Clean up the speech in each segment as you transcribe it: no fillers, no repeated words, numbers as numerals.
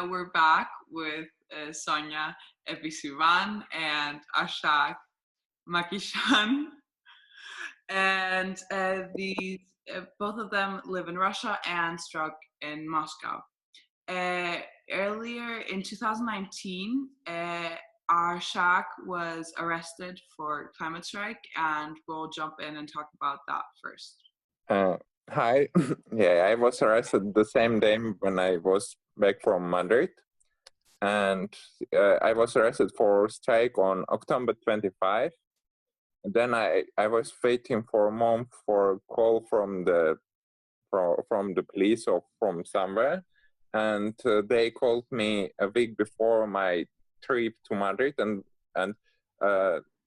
we're back with Sonya Epifantseva and Arshak Makichyan, and these both of them live in Russia and struck in Moscow. Earlier in 2019, Arshak was arrested for climate strike, and we'll jump in and talk about that first. Hi. Yeah, I was arrested the same day when I was back from Madrid. And I was arrested for strike on October 25. And then I was waiting for a month for a call from the police or from somewhere. And they called me a week before my trip to Madrid. And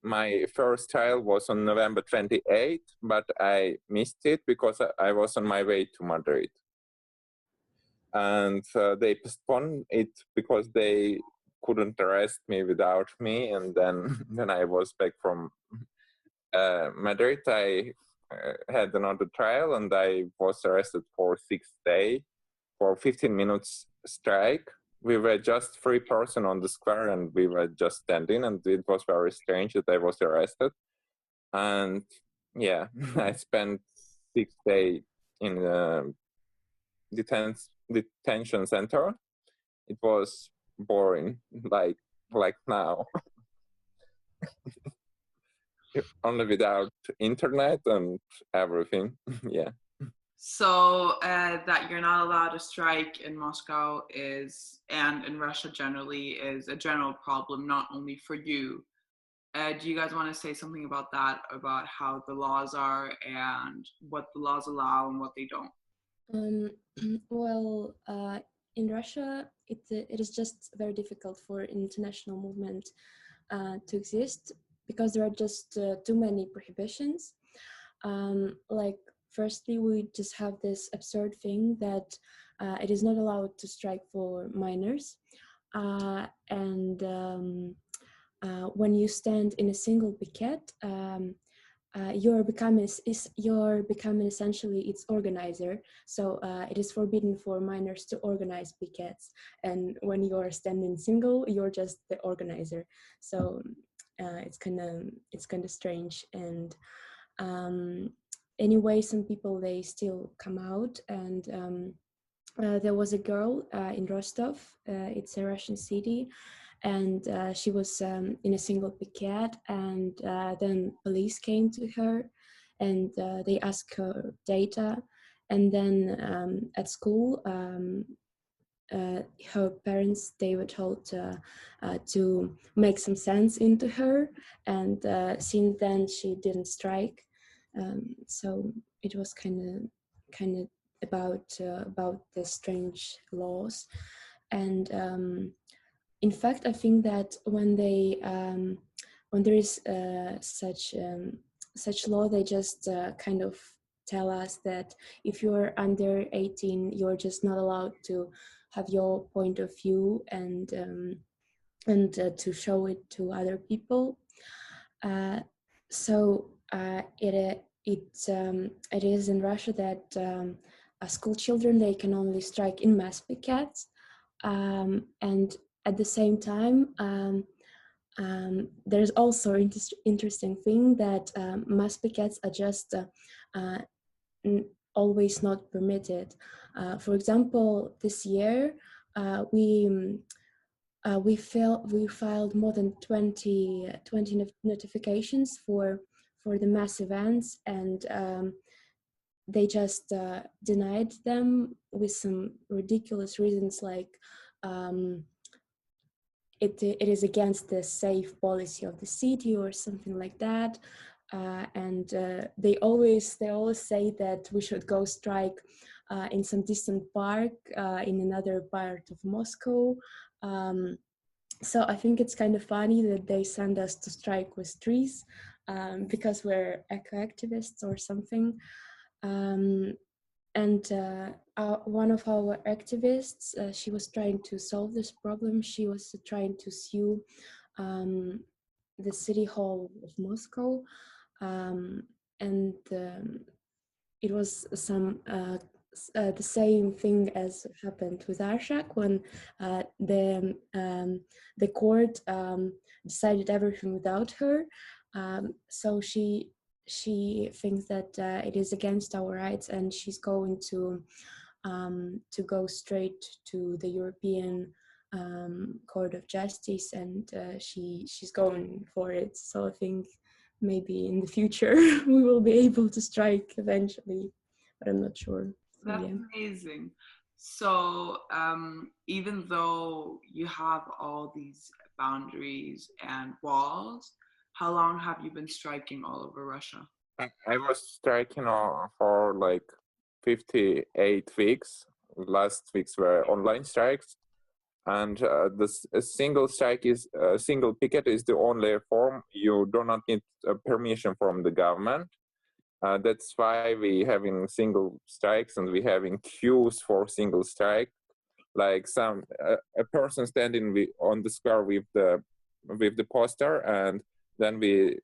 my first trial was on November 28th, but I missed it because I was on my way to Madrid. And they postponed it because they couldn't arrest me without me. And then when I was back from Madrid, I had another trial, and I was arrested for 6 days for 15 minutes strike. We were just 3 persons on the square, and we were just standing, and it was very strange that I was arrested. And yeah, I spent 6 days in a detention center. It was boring, like now. Only without internet and everything. Yeah. So that you're not allowed to strike in Moscow and in Russia generally, is a general problem, not only for you. Do you guys want to say something about that, about how the laws are and what the laws allow and what they don't? Well, in Russia, it is just very difficult for international movement to exist because there are just too many prohibitions. Like, firstly, we just have this absurd thing that it is not allowed to strike for minors. When you stand in a single picket, you're becoming essentially its organizer. So it is forbidden for minors to organize pickets. And when you're standing single, you're just the organizer. So it's kind of strange. And anyway, some people, they still come out. And there was a girl in Rostov. It's a Russian city. And she was in a single picket, and then police came to her, and they asked her data, and then at school, her parents, they were told to make some sense into her, and since then she didn't strike. So it was kind of about the strange laws. And in fact, I think that when there is such law, they just kind of tell us that if you're under 18, you're just not allowed to have your point of view and to show it to other people. So it is in Russia that school children, they can only strike in mass pickets, and at the same time, there's also interesting thing that mass pickets are just always not permitted. For example, this year we filed more than 20 notifications for the mass events, and they just denied them with some ridiculous reasons, like it is against the safe policy of the city or something like that. And they always say that we should go strike in some distant park in another part of Moscow. So I think it's kind of funny that they send us to strike with trees because we're eco-activists or something. And one of our activists, she was trying to solve this problem. She was trying to sue the city hall of Moscow, and it was some the same thing as happened with Arshak when the court decided everything without her. So she thinks that it is against our rights, and she's going to go straight to the European Court of Justice, and she's going for it. So I think maybe in the future we will be able to strike eventually, but I'm not sure. So, That's yeah. amazing. So even though you have all these boundaries and walls, how long have you been striking all over Russia? I was striking for like 58 weeks. Last weeks were online strikes, and a single strike is a single picket is the only form. You do not need permission from the government. That's why we having single strikes, and we having queues for single strike. Like a person standing on the square with the poster, and then we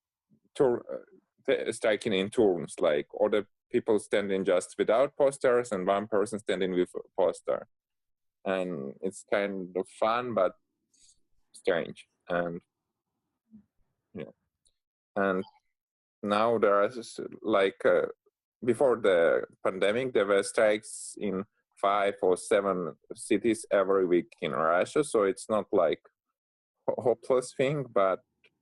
striking in turns. Like other people standing just without posters, and one person standing with a poster. And it's kind of fun, but strange. And yeah, and now there are like before the pandemic, there were strikes in 5 or 7 cities every week in Russia. So it's not like a hopeless thing, but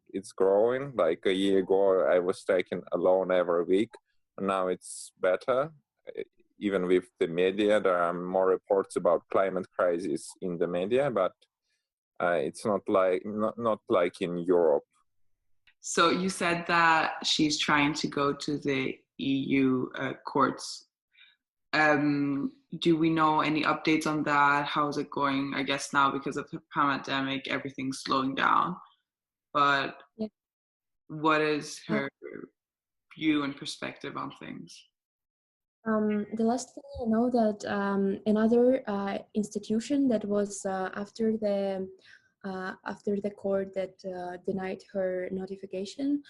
it's growing. Like a year ago, I was striking alone every week. And now it's better. Even with the media, there are more reports about climate crisis in the media, but it's not like in Europe. So you said that she's trying to go to the EU courts. Do we know any updates on that? How is it going? I guess now because of the pandemic, everything's slowing down. But Yeah. what is her view and perspective on things? The last thing I know that another institution that was after the court that denied her notification,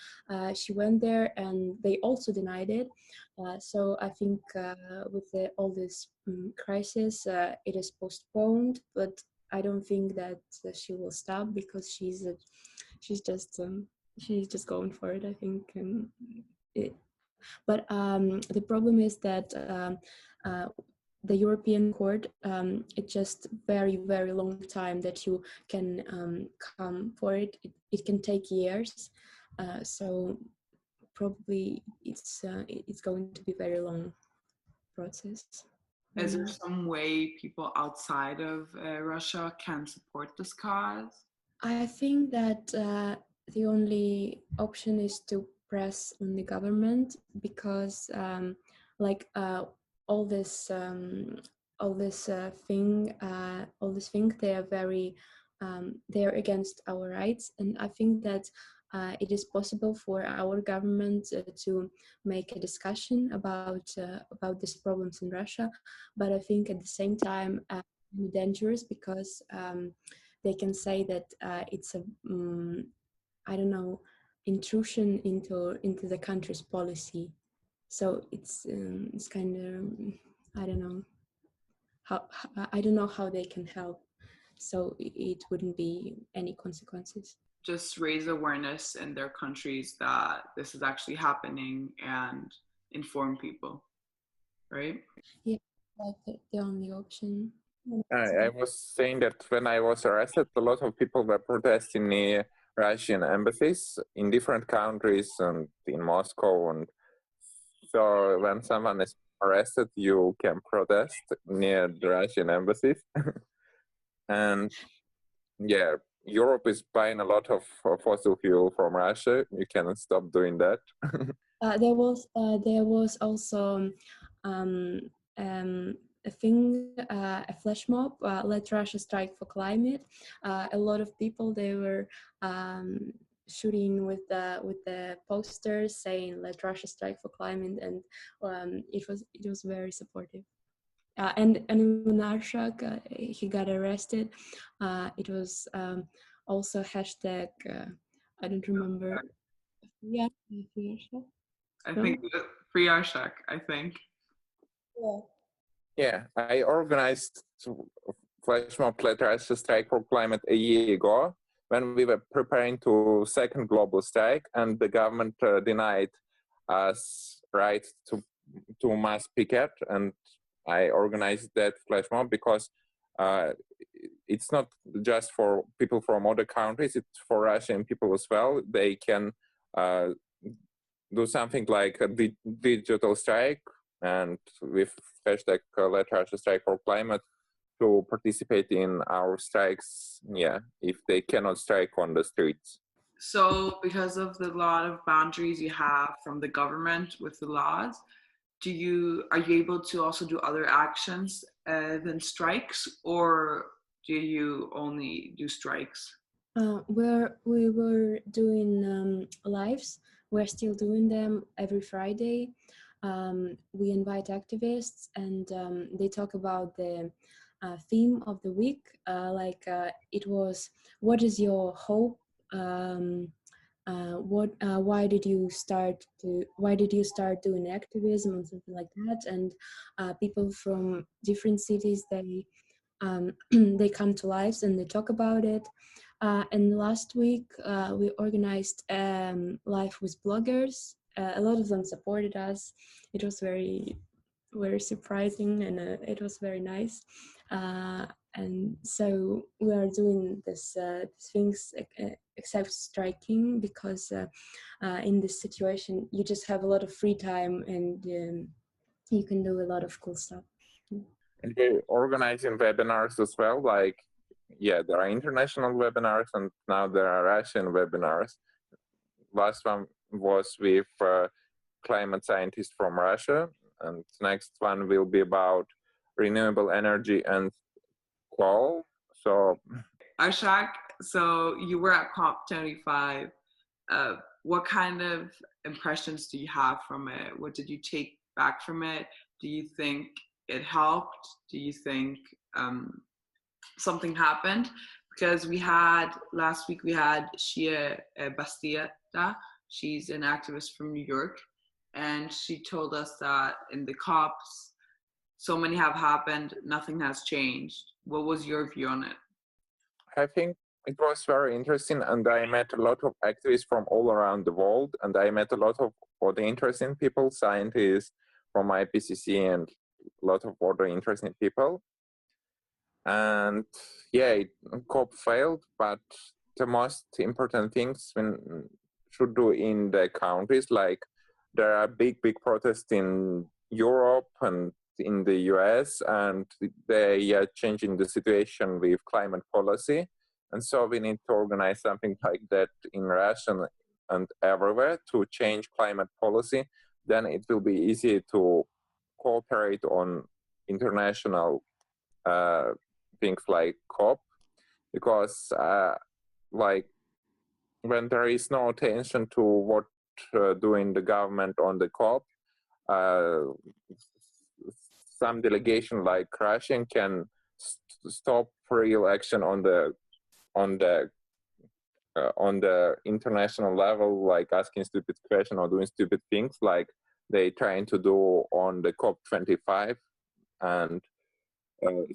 she went there and they also denied it. So I think with all this crisis, it is postponed, but I don't think that she will stop because she's just going for it. I think but the problem is that the European Court, it's just very, very long time that you can come for it. It can take years. So probably it's going to be a very long process. Is there some way people outside of Russia can support this cause? I think that the only option is to press on the government because, like, all this thing, they are very, they are against our rights, and I think that it is possible for our government to make a discussion about these problems in Russia, but I think at the same time dangerous because they can say that it's a I don't know, intrusion into the country's policy. So it's kind of I don't know how they can help. So it wouldn't be any consequences. Just raise awareness in their countries that this is actually happening and inform people, right? Yeah, like the only option. I was saying that when I was arrested, a lot of people were protesting near Russian embassies in different countries and in Moscow. And so when someone is arrested, you can protest near the Russian embassies. And yeah, Europe is buying a lot of fossil fuel from Russia. You cannot stop doing that. There was also a thing, a flash mob, Let Russia Strike for Climate. A lot of people, they were shooting with the posters saying Let Russia Strike for Climate, and it was very supportive. And when Arshak he got arrested, it was also hashtag I don't remember. Yeah, I think Free Arshak, I think. Yeah. Yeah, I organized flash mob Russia strike for climate a year ago when we were preparing to second global strike, and the government denied us right to mass picket, and I organized that flash mob because it's not just for people from other countries, it's for Russian people as well. They can do something like a digital strike, and with hashtag Let Russia Strike for Climate to participate in our strikes, yeah, if they cannot strike on the streets. So because of the lot of boundaries you have from the government with the laws, are you able to also do other actions than strikes, or do you only do strikes? We were doing lives. We're still doing them every Friday. We invite activists, and they talk about the theme of the week. It was, what is your hope? Why did you start doing activism and something like that? And people from different cities, they come to lives and they talk about it. And last week we organized live with bloggers. A lot of them supported us. It was very, very surprising, and it was very nice. And so we are doing this things except striking, because in this situation you just have a lot of free time, and you can do a lot of cool stuff. And we're organizing webinars as well. Like, yeah, there are international webinars, and now there are Russian webinars. Last one was with climate scientists from Russia, and next one will be about renewable energy and coal. So, Arshak, so you were at COP25. What kind of impressions do you have from it? What did you take back from it? Do you think it helped? Do you think something happened? Because last week we had Shia Bastiata. She's an activist from New York, and she told us that in the COPs, so many have happened, nothing has changed. What was your view on it? I think it was very interesting, and I met a lot of activists from all around the world, and I met a lot of other interesting people, scientists from IPCC, and a lot of other interesting people. And yeah, COP failed, but the most important things we should do in the countries, like there are big protests in Europe and in the US, and they are changing the situation with climate policy. And so we need to organize something like that in Russia and everywhere to change climate policy. Then it will be easy to cooperate on international things like COP, because like when there is no attention to what doing the government on the COP, some delegation like Russian can stop real action on the international level, like asking stupid questions or doing stupid things like they trying to do on the COP25. And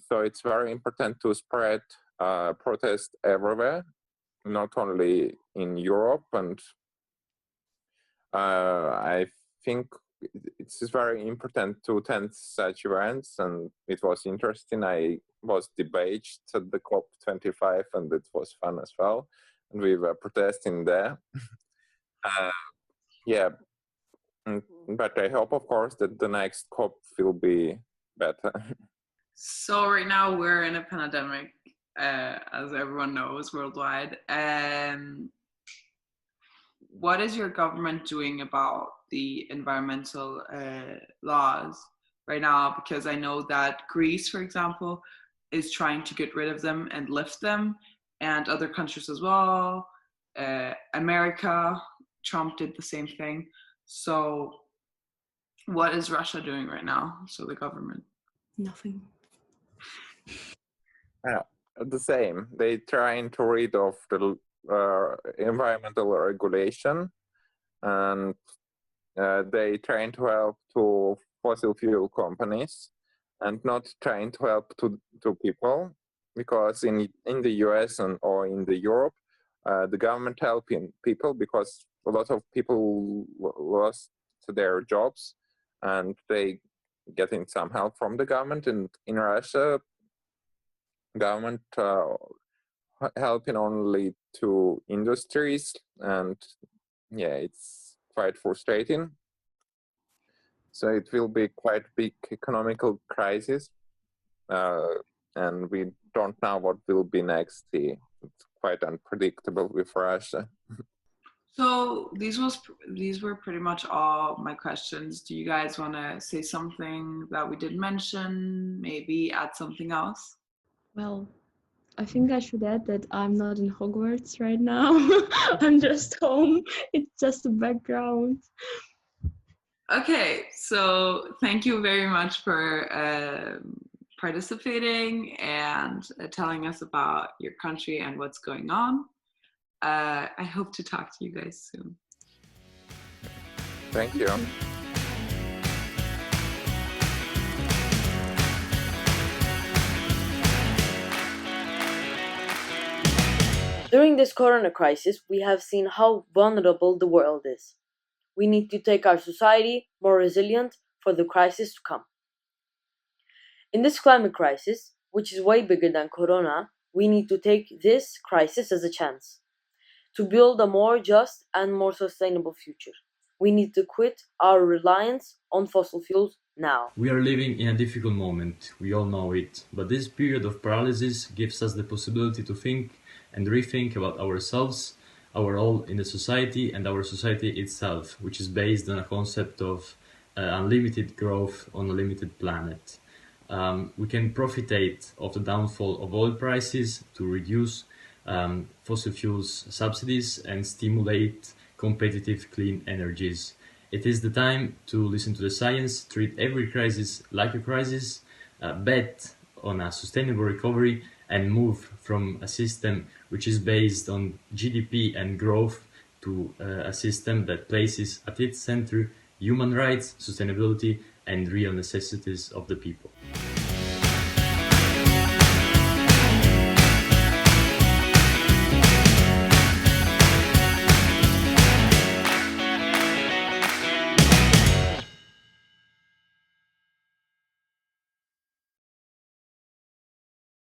so it's very important to spread protest everywhere, not only in Europe. And I think it's very important to attend such events, and it was interesting. I was debated at the COP25, and it was fun as well. And we were protesting there. Yeah, but I hope, of course, that the next COP will be better. So right now we're in a pandemic, as everyone knows, worldwide. What is your government doing about the environmental laws right now? Because I know that Greece, for example, is trying to get rid of them and lift them, and other countries as well. America, Trump did the same thing. So what is Russia doing right now? So the government? Nothing. Yeah, the same. They trying to rid of the environmental regulation, and they trying to help to fossil fuel companies. and not trying to help to people, because in the US or in the Europe, the government helping people because a lot of people lost their jobs and they getting some help from the government. And in Russia, government helping only to industries, and yeah, it's quite frustrating. So it will be quite big economical crisis, and we don't know what will be next. It's quite unpredictable with Russia. So these were pretty much all my questions. Do you guys want to say something that we didn't mention? Maybe add something else? Well, I think I should add that I'm not in Hogwarts right now. I'm just home. It's just a background. Okay, so thank you very much for participating and telling us about your country and what's going on. I hope to talk to you guys soon. Thank you. During this corona crisis, we have seen how vulnerable the world is. We need to take our society more resilient for the crisis to come. In this climate crisis, which is way bigger than corona, we need to take this crisis as a chance to build a more just and more sustainable future. We need to quit our reliance on fossil fuels now. We are living in a difficult moment, we all know it, but this period of paralysis gives us the possibility to think and rethink about ourselves, our role in the society, and our society itself, which is based on a concept of unlimited growth on a limited planet. We can profit of the downfall of oil prices to reduce fossil fuels subsidies and stimulate competitive clean energies. It is the time to listen to the science, treat every crisis like a crisis, bet on a sustainable recovery, and move from a system which is based on GDP and growth to a system that places at its center human rights, sustainability, and real necessities of the people.